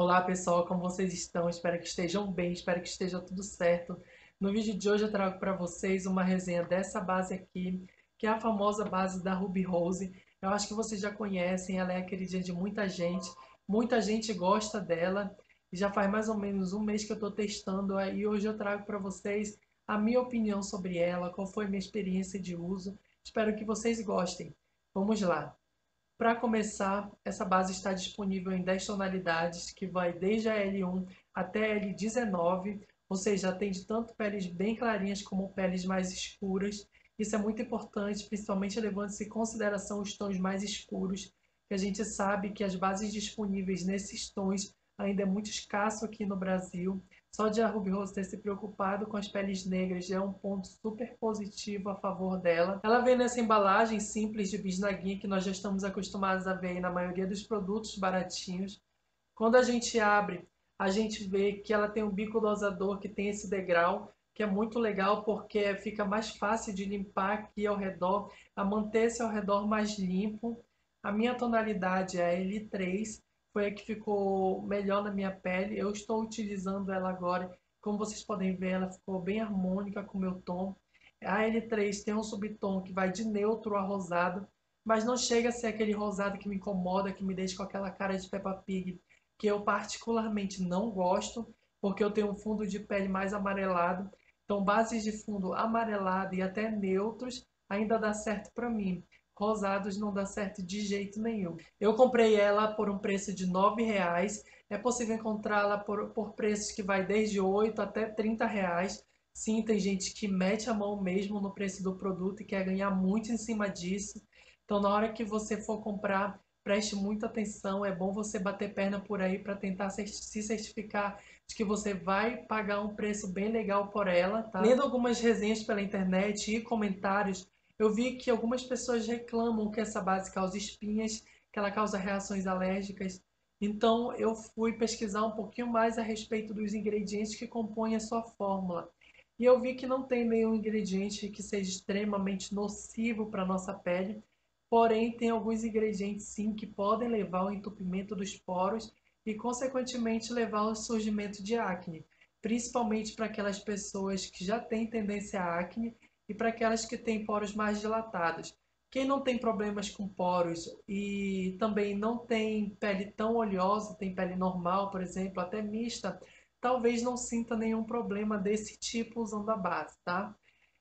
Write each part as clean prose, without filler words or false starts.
Olá pessoal, como vocês estão? Espero que estejam bem, espero que esteja tudo certo. No vídeo de hoje eu trago para vocês uma resenha dessa base aqui, que é a famosa base da Ruby Rose. Eu acho que vocês já conhecem, ela é a queridinha de muita gente gosta dela. E já faz mais ou menos um mês que eu estou testando e hoje eu trago para vocês a minha opinião sobre ela, qual foi a minha experiência de uso. Espero que vocês gostem. Vamos lá! Para começar, essa base está disponível em 10 tonalidades, que vai desde a L1 até a L19, ou seja, atende tanto peles bem clarinhas como peles mais escuras. Isso é muito importante, principalmente levando-se em consideração os tons mais escuros, que a gente sabe que as bases disponíveis nesses tons ainda é muito escasso aqui no Brasil. Só de a Ruby Rose ter se preocupado com as peles negras já é um ponto super positivo a favor dela. Ela vem nessa embalagem simples de bisnaguinha que nós já estamos acostumados a ver na maioria dos produtos baratinhos. Quando a gente abre, a gente vê que ela tem um bico dosador que tem esse degrau, que é muito legal porque fica mais fácil de limpar aqui ao redor, a manter esse ao redor mais limpo. A minha tonalidade é a L3, foi a que ficou melhor na minha pele. Eu estou utilizando ela agora. Como vocês podem ver, ela ficou bem harmônica com o meu tom. A L3 tem um subtom que vai de neutro a rosado, mas não chega a ser aquele rosado que me incomoda, que me deixa com aquela cara de Peppa Pig, que eu particularmente não gosto, porque eu tenho um fundo de pele mais amarelado. Então, bases de fundo amarelado e até neutros ainda dá certo para mim. Rosados não dá certo de jeito nenhum. Eu comprei ela por um preço de R$ 9. É possível encontrá-la por preços que vai desde 8 até R$ 30. Sim, tem gente que mete a mão mesmo no preço do produto e quer ganhar muito em cima disso. Então, na hora que você for comprar, preste muita atenção. É bom você bater perna por aí para tentar se certificar de que você vai pagar um preço bem legal por ela, tá? Lendo algumas resenhas pela internet e comentários, eu vi que algumas pessoas reclamam que essa base causa espinhas, que ela causa reações alérgicas. Então eu fui pesquisar um pouquinho mais a respeito dos ingredientes que compõem a sua fórmula. E eu vi que não tem nenhum ingrediente que seja extremamente nocivo para a nossa pele, porém tem alguns ingredientes sim que podem levar ao entupimento dos poros e consequentemente levar ao surgimento de acne, principalmente para aquelas pessoas que já têm tendência à acne e para aquelas que têm poros mais dilatados. Quem não tem problemas com poros e também não tem pele tão oleosa, tem pele normal, por exemplo, até mista, talvez não sinta nenhum problema desse tipo usando a base, tá?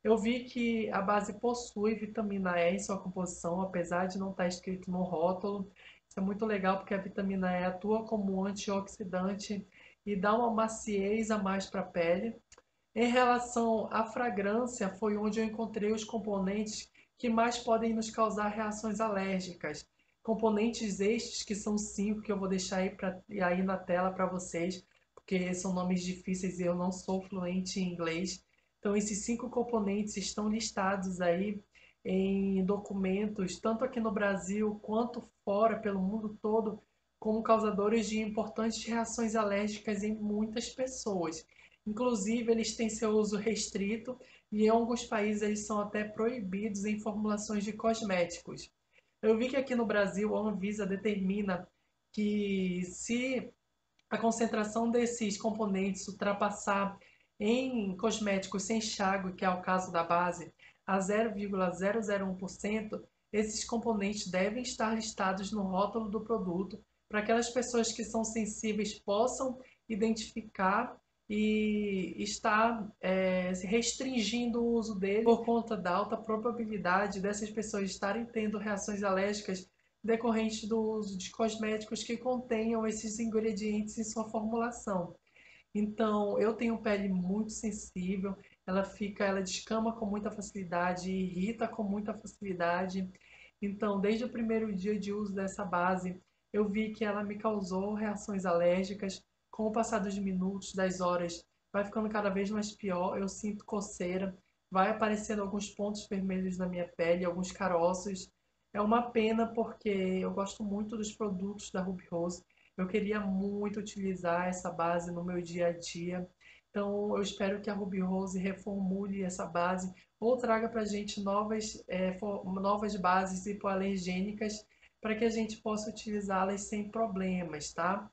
Eu vi que a base possui vitamina E em sua composição, apesar de não estar escrito no rótulo. Isso é muito legal porque a vitamina E atua como antioxidante e dá uma maciez a mais para a pele. Em relação à fragrância, foi onde eu encontrei os componentes que mais podem nos causar reações alérgicas. Componentes estes, que são 5, que eu vou deixar aí na tela para vocês, porque são nomes difíceis e eu não sou fluente em inglês. Então, esses 5 componentes estão listados aí em documentos, tanto aqui no Brasil quanto fora, pelo mundo todo, como causadores de importantes reações alérgicas em muitas pessoas. Inclusive, eles têm seu uso restrito e em alguns países eles são até proibidos em formulações de cosméticos. Eu vi que aqui no Brasil a Anvisa determina que se a concentração desses componentes ultrapassar em cosméticos sem enxágue, que é o caso da base, a 0,001%, esses componentes devem estar listados no rótulo do produto para que aquelas pessoas que são sensíveis possam identificar e estar restringindo o uso dele por conta da alta probabilidade dessas pessoas estarem tendo reações alérgicas decorrente do uso de cosméticos que contenham esses ingredientes em sua formulação. Então, eu tenho pele muito sensível, ela descama com muita facilidade, irrita com muita facilidade. Então, desde o primeiro dia de uso dessa base, eu vi que ela me causou reações alérgicas. Com o passar dos minutos, das horas, vai ficando cada vez mais pior. Eu sinto coceira, vai aparecendo alguns pontos vermelhos na minha pele, alguns caroços. É uma pena porque eu gosto muito dos produtos da Ruby Rose. Eu queria muito utilizar essa base no meu dia a dia. Então, eu espero que a Ruby Rose reformule essa base ou traga para a gente novas bases hipoalergênicas para que a gente possa utilizá-las sem problemas, tá?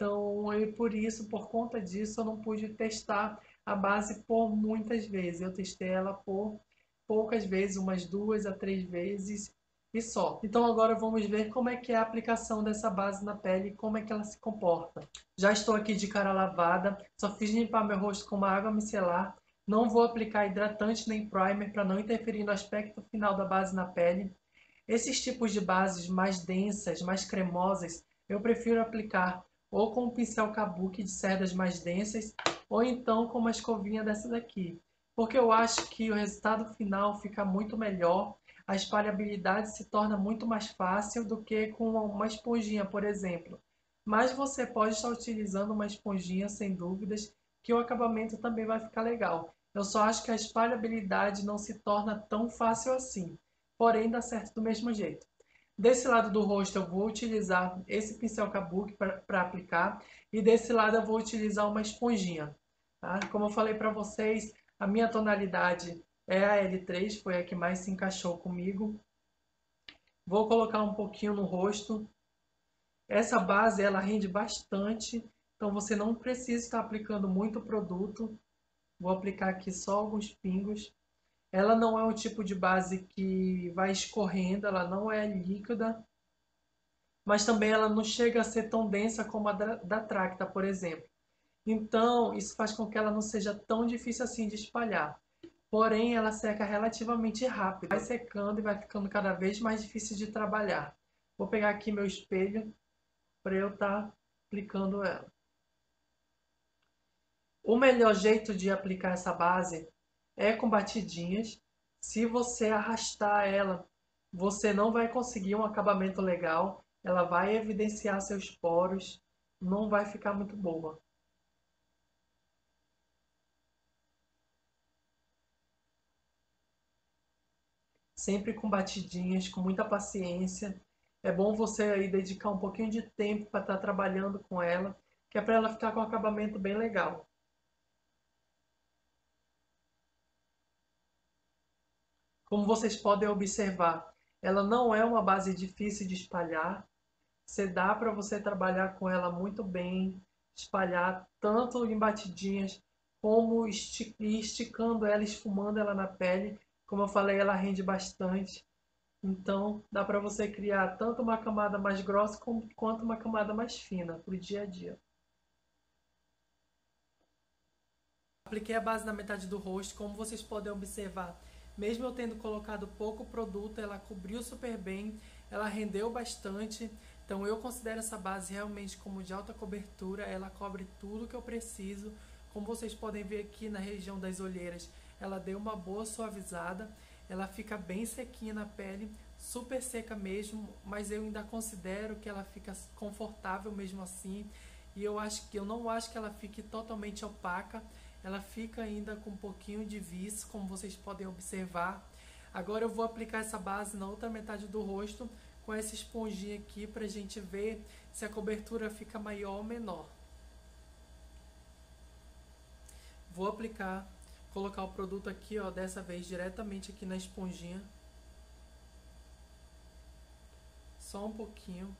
Então, por isso, por conta disso, eu não pude testar a base por muitas vezes. Eu testei ela por poucas vezes, umas 2 a 3 vezes e só. Então agora vamos ver como é que é a aplicação dessa base na pele e como é que ela se comporta. Já estou aqui de cara lavada, só fiz limpar meu rosto com uma água micelar. Não vou aplicar hidratante nem primer para não interferir no aspecto final da base na pele. Esses tipos de bases mais densas, mais cremosas, eu prefiro aplicar ou com um pincel kabuki de cerdas mais densas ou então com uma escovinha dessa daqui, porque eu acho que o resultado final fica muito melhor, a espalhabilidade se torna muito mais fácil do que com uma esponjinha, por exemplo. Mas você pode estar utilizando uma esponjinha sem dúvidas, que o acabamento também vai ficar legal. Eu só acho que a espalhabilidade não se torna tão fácil assim, porém dá certo do mesmo jeito. Desse lado do rosto eu vou utilizar esse pincel kabuki para aplicar e desse lado eu vou utilizar uma esponjinha. Tá? Como eu falei para vocês, a minha tonalidade é a L3, foi a que mais se encaixou comigo. Vou colocar um pouquinho no rosto. Essa base ela rende bastante, então você não precisa estar aplicando muito produto. Vou aplicar aqui só alguns pingos. Ela não é um tipo de base que vai escorrendo, ela não é líquida, mas também ela não chega a ser tão densa como a da Tracta, por exemplo. Então, isso faz com que ela não seja tão difícil assim de espalhar. Porém, ela seca relativamente rápido. Vai secando e vai ficando cada vez mais difícil de trabalhar. Vou pegar aqui meu espelho para eu estar aplicando ela. O melhor jeito de aplicar essa base é com batidinhas. Se você arrastar ela, você não vai conseguir um acabamento legal. Ela vai evidenciar seus poros. Não vai ficar muito boa. Sempre com batidinhas, com muita paciência. É bom você aí dedicar um pouquinho de tempo para estar trabalhando com ela, que é para ela ficar com um acabamento bem legal. Como vocês podem observar, ela não é uma base difícil de espalhar. Você dá para você trabalhar com ela muito bem, espalhar tanto em batidinhas como esticando ela, esfumando ela na pele. Como eu falei, ela rende bastante. Então, dá para você criar tanto uma camada mais grossa quanto uma camada mais fina para o dia a dia. Apliquei a base na metade do rosto, como vocês podem observar. Mesmo eu tendo colocado pouco produto, ela cobriu super bem, ela rendeu bastante. Então eu considero essa base realmente como de alta cobertura, ela cobre tudo que eu preciso. Como vocês podem ver aqui na região das olheiras, ela deu uma boa suavizada, ela fica bem sequinha na pele, super seca mesmo, mas eu ainda considero que ela fica confortável mesmo assim. E eu não acho que ela fique totalmente opaca, ela fica ainda com um pouquinho de viço, como vocês podem observar. Agora eu vou aplicar essa base na outra metade do rosto com essa esponjinha aqui para a gente ver se a cobertura fica maior ou menor. Vou aplicar, colocar o produto aqui, ó, dessa vez diretamente aqui na esponjinha. Só um pouquinho.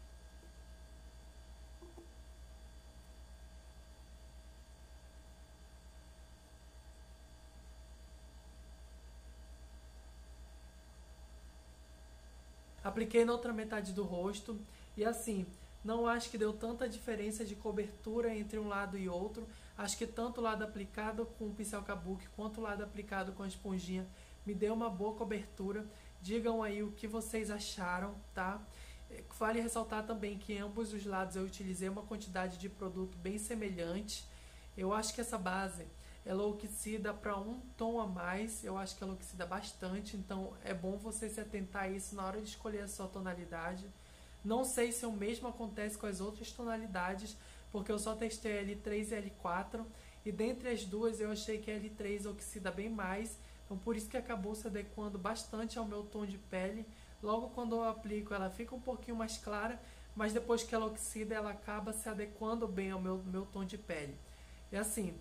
Apliquei na outra metade do rosto e assim, não acho que deu tanta diferença de cobertura entre um lado e outro. Acho que tanto o lado aplicado com o pincel kabuki quanto o lado aplicado com a esponjinha me deu uma boa cobertura. Digam aí o que vocês acharam, tá? Vale ressaltar também que em ambos os lados eu utilizei uma quantidade de produto bem semelhante. Eu acho que essa base ela oxida para um tom a mais, eu acho que ela oxida bastante, então é bom você se atentar a isso na hora de escolher a sua tonalidade. Não sei se o mesmo acontece com as outras tonalidades, porque eu só testei a L3 e a L4, e dentre as duas eu achei que a L3 oxida bem mais, então por isso que acabou se adequando bastante ao meu tom de pele. Logo quando eu aplico ela fica um pouquinho mais clara, mas depois que ela oxida ela acaba se adequando bem ao meu tom de pele. E assim,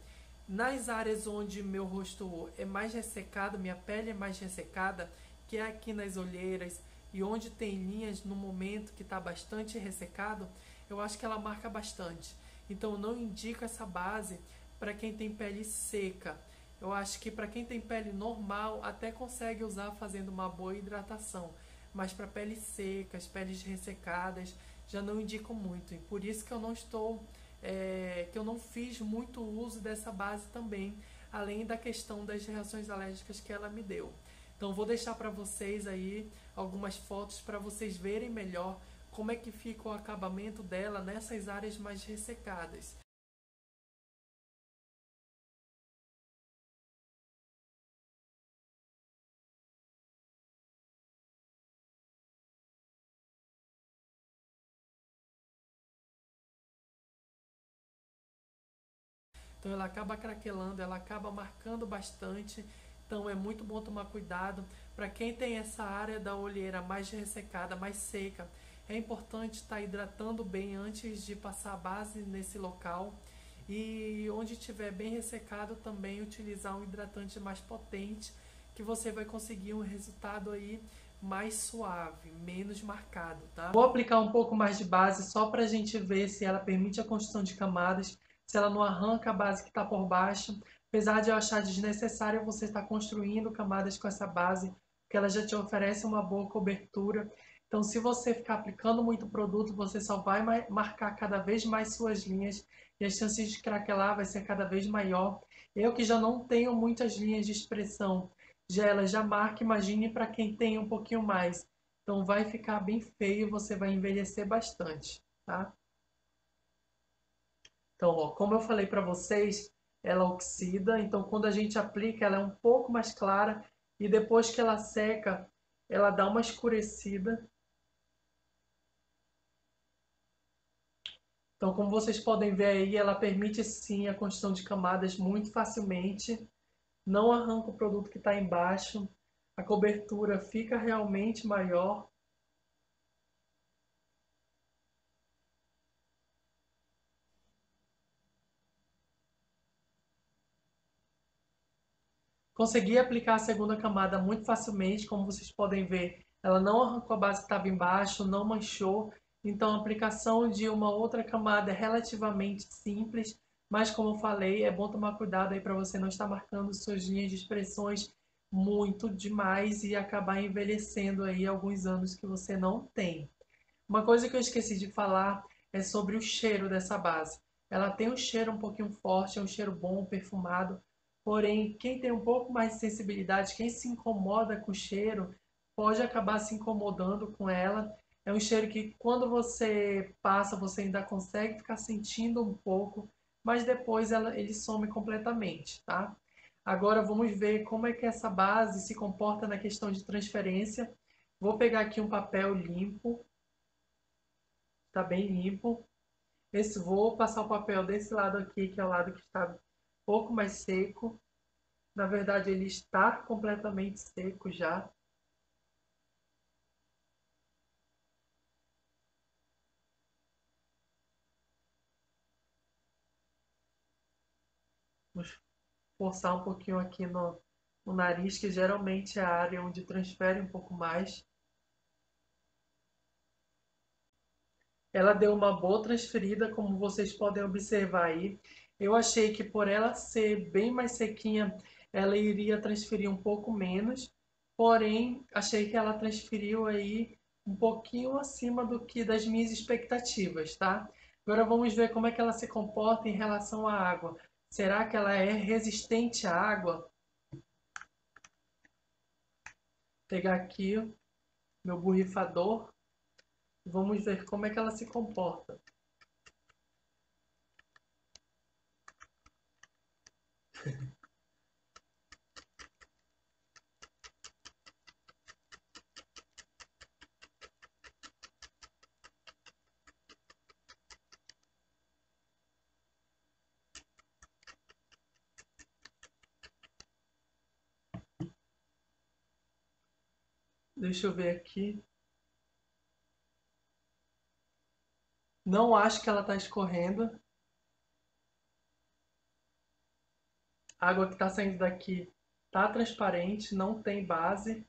nas áreas onde meu rosto é mais ressecado, minha pele é mais ressecada, que é aqui nas olheiras e onde tem linhas no momento que está bastante ressecado, eu acho que ela marca bastante. Então eu não indico essa base para quem tem pele seca. Eu acho que para quem tem pele normal até consegue usar fazendo uma boa hidratação, mas para peles secas, peles ressecadas, já não indico muito. E por isso que eu não estou, que eu não fiz muito uso dessa base também, além da questão das reações alérgicas que ela me deu. Então vou deixar para vocês aí algumas fotos para vocês verem melhor como é que fica o acabamento dela nessas áreas mais ressecadas. Então ela acaba craquelando, ela acaba marcando bastante. Então é muito bom tomar cuidado. Para quem tem essa área da olheira mais ressecada, mais seca, é importante estar hidratando bem antes de passar a base nesse local. E onde estiver bem ressecado também utilizar um hidratante mais potente, que você vai conseguir um resultado aí mais suave, menos marcado, tá? Vou aplicar um pouco mais de base só para a gente ver se ela permite a construção de camadas, se ela não arranca a base que está por baixo. Apesar de eu achar desnecessário você estar construindo camadas com essa base, porque ela já te oferece uma boa cobertura. Então, se você ficar aplicando muito produto, você só vai marcar cada vez mais suas linhas e as chances de craquelar vai ser cada vez maior. Eu que já não tenho muitas linhas de expressão, já ela já marca, imagine para quem tem um pouquinho mais. Então vai ficar bem feio, você vai envelhecer bastante, tá? Então, ó, como eu falei para vocês, ela oxida, então quando a gente aplica, ela é um pouco mais clara e depois que ela seca, ela dá uma escurecida. Então, como vocês podem ver aí, ela permite sim a construção de camadas muito facilmente, não arranca o produto que está embaixo, a cobertura fica realmente maior. Consegui aplicar a segunda camada muito facilmente, como vocês podem ver, ela não arrancou a base que estava embaixo, não manchou, então a aplicação de uma outra camada é relativamente simples, mas como eu falei, é bom tomar cuidado aí para você não estar marcando suas linhas de expressões muito demais e acabar envelhecendo aí alguns anos que você não tem. Uma coisa que eu esqueci de falar é sobre o cheiro dessa base. Ela tem um cheiro um pouquinho forte, é um cheiro bom, perfumado. Porém, quem tem um pouco mais de sensibilidade, quem se incomoda com o cheiro, pode acabar se incomodando com ela. É um cheiro que quando você passa, você ainda consegue ficar sentindo um pouco, mas depois ele some completamente, tá? Agora vamos ver como é que essa base se comporta na questão de transferência. Vou pegar aqui um papel limpo, está bem limpo. Vou passar o papel desse lado aqui, que é o lado que está um pouco mais seco. Na verdade, ele está completamente seco já. Vamos forçar um pouquinho aqui no nariz, que geralmente é a área onde transfere um pouco mais. Ela deu uma boa transferida, como vocês podem observar aí. Eu achei que por ela ser bem mais sequinha, ela iria transferir um pouco menos. Porém, achei que ela transferiu aí um pouquinho acima do que das minhas expectativas, tá? Agora vamos ver como é que ela se comporta em relação à água. Será que ela é resistente à água? Vou pegar aqui meu borrifador. Vamos ver como é que ela se comporta. Deixa eu ver aqui. Não acho que ela está escorrendo. A água que está saindo daqui está transparente, não tem base.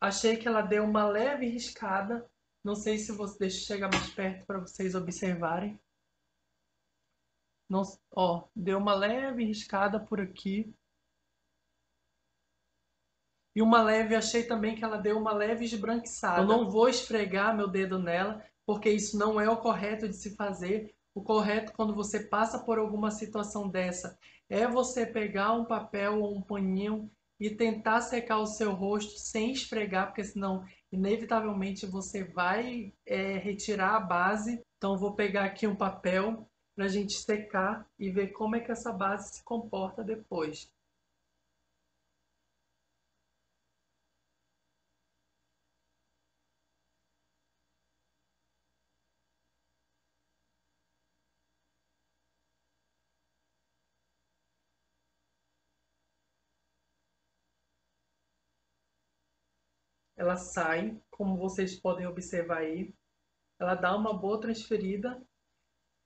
Achei que ela deu uma leve riscada, Não sei se você deixa eu chegar mais perto para vocês observarem. Não, ó, deu uma leve riscada por aqui. E uma leve, achei também que ela deu uma leve esbranquiçada. Eu não vou esfregar meu dedo nela, porque isso não é o correto de se fazer. O correto quando você passa por alguma situação dessa é você pegar um papel ou um paninho e tentar secar o seu rosto sem esfregar, porque senão inevitavelmente você vai retirar a base. Então eu vou pegar aqui um papel para a gente secar e ver como é que essa base se comporta depois. Ela sai, como vocês podem observar aí, ela dá uma boa transferida,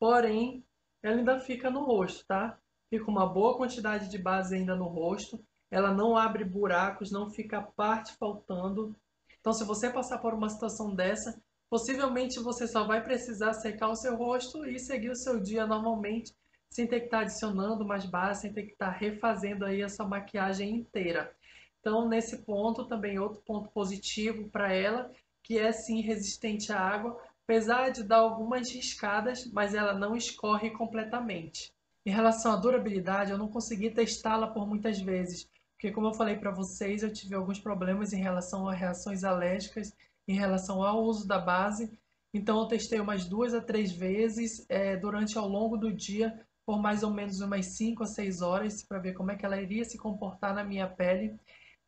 porém ela ainda fica no rosto, tá? Fica uma boa quantidade de base ainda no rosto, ela não abre buracos, não fica parte faltando. Então, se você passar por uma situação dessa, possivelmente você só vai precisar secar o seu rosto e seguir o seu dia normalmente, sem ter que estar adicionando mais base, sem ter que estar refazendo aí a sua maquiagem inteira. Então, nesse ponto, também outro ponto positivo para ela, que é sim resistente à água, apesar de dar algumas riscadas, mas ela não escorre completamente. Em relação à durabilidade, eu não consegui testá-la por muitas vezes, porque como eu falei para vocês, eu tive alguns problemas em relação a reações alérgicas, em relação ao uso da base. Então eu testei umas 2 a 3 vezes durante ao longo do dia, por mais ou menos umas 5 a 6 horas, para ver como é que ela iria se comportar na minha pele.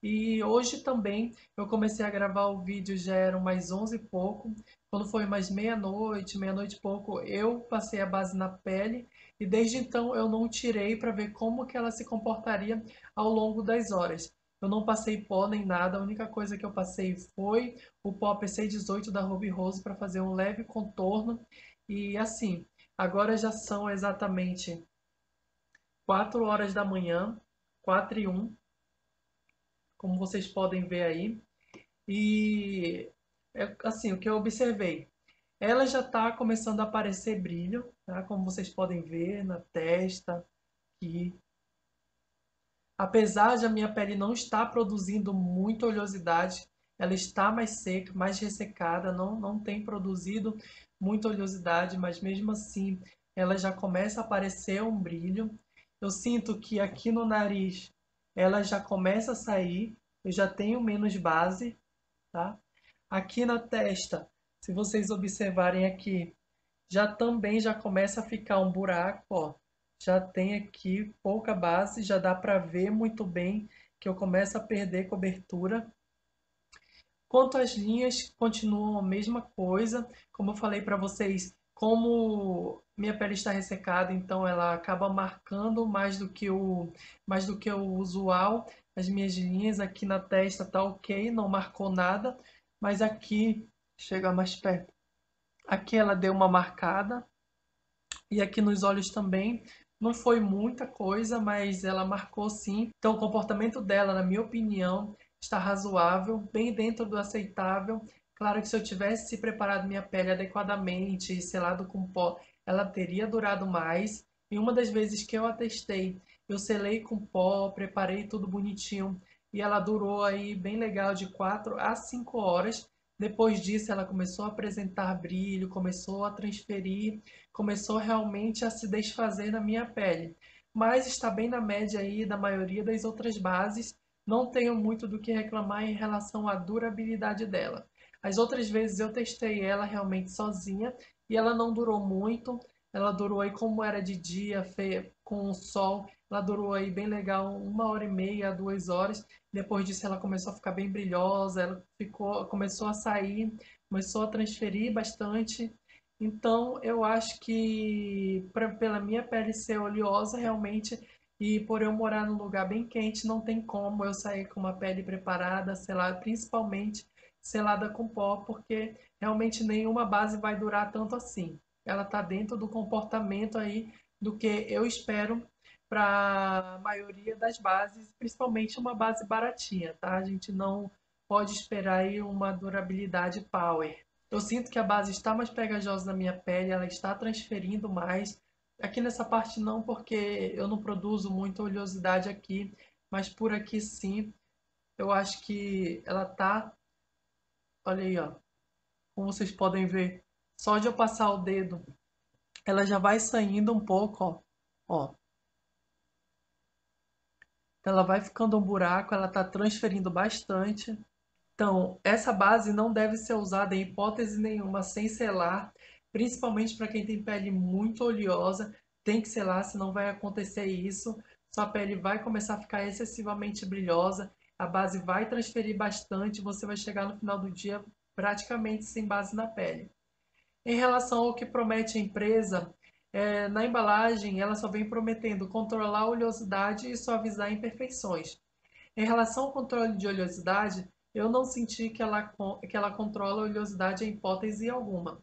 E hoje também eu comecei a gravar o vídeo, já eram mais 11 e pouco. Quando foi mais meia-noite, meia-noite e pouco, eu passei a base na pele e desde então eu não tirei para ver como que ela se comportaria ao longo das horas. Eu não passei pó nem nada, a única coisa que eu passei foi o pó PC18 da Ruby Rose para fazer um leve contorno. E assim, agora já são exatamente 4 horas da manhã, 4 e 1, como vocês podem ver aí. E assim, o que eu observei, ela já está começando a aparecer brilho, tá? Como vocês podem ver na testa, aqui. Apesar de a minha pele não estar produzindo muita oleosidade, ela está mais seca, mais ressecada, não tem produzido muita oleosidade, mas mesmo assim ela já começa a aparecer um brilho. Eu sinto que aqui no nariz ela já começa a sair, eu já tenho menos base, tá? Aqui na testa, se vocês observarem aqui, já começa a ficar um buraco, ó. Já tem aqui pouca base, já dá para ver muito bem que eu começo a perder cobertura. Quanto às linhas, continuam a mesma coisa. Como eu falei para vocês, como minha pele está ressecada, então ela acaba marcando mais do que o usual. As minhas linhas aqui na testa tá ok, não marcou nada, mas aqui, chega mais perto. Aqui ela deu uma marcada e aqui nos olhos também. Não foi muita coisa, mas ela marcou sim. Então, o comportamento dela, na minha opinião, está razoável, bem dentro do aceitável. Claro que se eu tivesse preparado minha pele adequadamente e selado com pó, ela teria durado mais. E uma das vezes que eu a testei, eu selei com pó, preparei tudo bonitinho e ela durou aí bem legal de 4 a 5 horas. Depois disso, ela começou a apresentar brilho, começou a transferir, começou realmente a se desfazer na minha pele. Mas está bem na média aí da maioria das outras bases. Não tenho muito do que reclamar em relação à durabilidade dela. As outras vezes eu testei ela realmente sozinha e ela não durou muito. Ela durou aí como era de dia, com o sol, ela durou aí bem legal, 1 hora e meia, 2 horas. Depois disso ela começou a ficar bem brilhosa, começou a sair, começou a transferir bastante. Então, eu acho que pela minha pele ser oleosa, realmente, e por eu morar num lugar bem quente, não tem como eu sair com uma pele preparada, selada, principalmente selada com pó, porque realmente nenhuma base vai durar tanto assim. Ela está dentro do comportamento aí do que eu espero para a maioria das bases, principalmente uma base baratinha, tá? A gente não pode esperar aí uma durabilidade power. Eu sinto que a base está mais pegajosa na minha pele, ela está transferindo mais. Aqui nessa parte não, porque eu não produzo muita oleosidade aqui, mas por aqui sim. Eu acho que ela tá, olha aí, ó, como vocês podem ver, só de eu passar o dedo, ela já vai saindo um pouco, ó. Ó, ela vai ficando um buraco, ela tá transferindo bastante. Então, essa base não deve ser usada em hipótese nenhuma sem selar, principalmente para quem tem pele muito oleosa, tem que selar, senão vai acontecer isso. Sua pele vai começar a ficar excessivamente brilhosa, a base vai transferir bastante, você vai chegar no final do dia praticamente sem base na pele. Em relação ao que promete a empresa, na embalagem ela só vem prometendo controlar a oleosidade e suavizar imperfeições. Em relação ao controle de oleosidade, eu não senti que ela controla a oleosidade em hipótese alguma.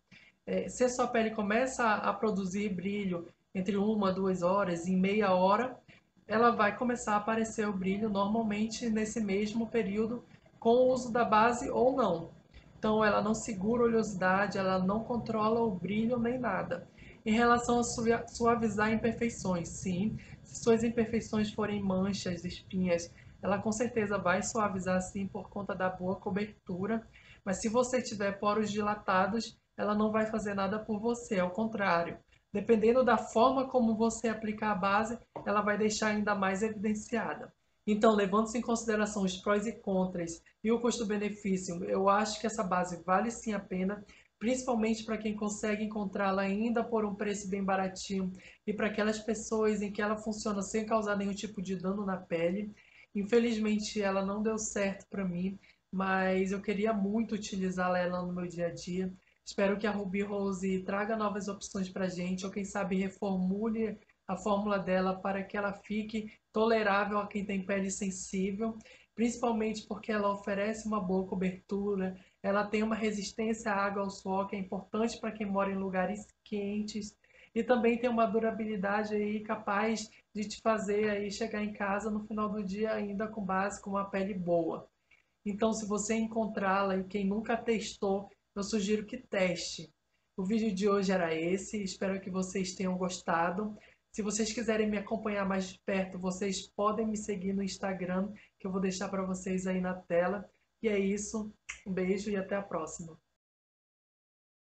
Se a sua pele começa a produzir brilho entre 1 a 2 horas, em meia hora, ela vai começar a aparecer o brilho normalmente nesse mesmo período com o uso da base ou não. Então ela não segura a oleosidade, ela não controla o brilho nem nada. Em relação a suavizar imperfeições, sim, se suas imperfeições forem manchas, espinhas, ela com certeza vai suavizar sim por conta da boa cobertura, mas se você tiver poros dilatados, ela não vai fazer nada por você, ao contrário. Dependendo da forma como você aplicar a base, ela vai deixar ainda mais evidenciada. Então, levando-se em consideração os prós e contras e o custo-benefício, eu acho que essa base vale sim a pena, principalmente para quem consegue encontrá-la ainda por um preço bem baratinho e para aquelas pessoas em que ela funciona sem causar nenhum tipo de dano na pele. Infelizmente, ela não deu certo para mim, mas eu queria muito utilizá-la ela no meu dia a dia. Espero que a Ruby Rose traga novas opções para a gente, ou quem sabe reformule a fórmula dela para que ela fique tolerável a quem tem pele sensível, principalmente porque ela oferece uma boa cobertura, ela tem uma resistência à água ao suor que é importante para quem mora em lugares quentes e também tem uma durabilidade aí capaz de te fazer aí chegar em casa no final do dia ainda com base com uma pele boa. Então, se você encontrá-la e quem nunca testou, eu sugiro que teste. O vídeo de hoje era esse, espero que vocês tenham gostado. Se vocês quiserem me acompanhar mais de perto, vocês podem me seguir no Instagram, que eu vou deixar para vocês aí na tela. E é isso, um beijo e até a próxima.